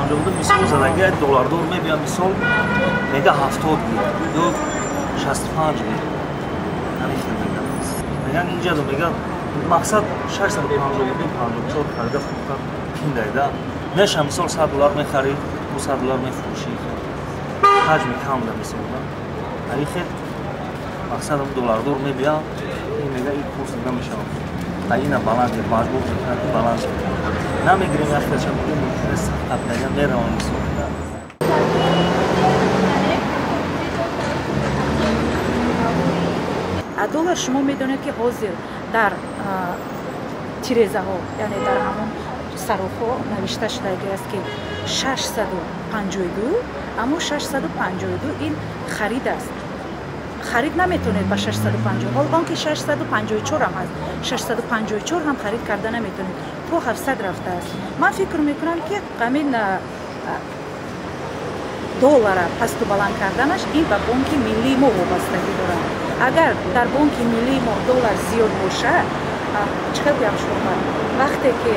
52 مثال زد اگر دلاردار میبینم مثال میگه 70 یا 65 همین میگم میگن اینجا دو میگه مقصد 652 54 خریده فروختن این دایده نشه مثال 100 دلار میخری 200 دلار میفروشی حجم کم ده مثال این خیلی مقصد هم دلاردار میبینم این میگه این کورس نمیشه این بالانس مجبور میکنه بالانس نمیگیریم وقتی چون این ممکنه قبلا میروان مثال دلار شما میدونید که حاضر در تیرزه ها یعنی در همون صراف ها نوشته شده است که 652 اما 652 این خرید است خرید نمیتونید با 650 حال آنکه 654 هم هست 654 هم خرید کرده نمیتونید تو 700 رفته است من فکر میکنم که همین دلار پست و بلند کردنش این به بانک ملی ما وابستگی دارد اگر در بانک ملی ما دلار زیاد باشه چقدر بگم شما وقتی که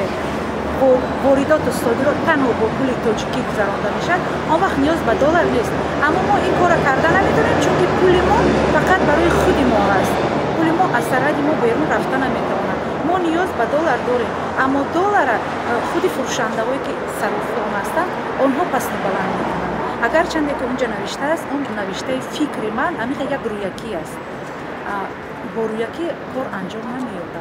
واردات و صادرات تنها با پول تاجیکی گذرانده میشه آن وقت نیاز به دلار نیست اما ما این کار کرده نمیتونیم چون که پول ما فقط برای خود ما هست پول ما از سرحد ما بیرون رفته نمیتونه ما نیاز به دلار داریم اما دلار خود فروشنده هایی که صرافان هستند آنها پس بلند میکنند اگر چنده که اونجا نوشته است اون نوشته فکر من همیشه یک رویکی است با رویکی کار انجام نمیاد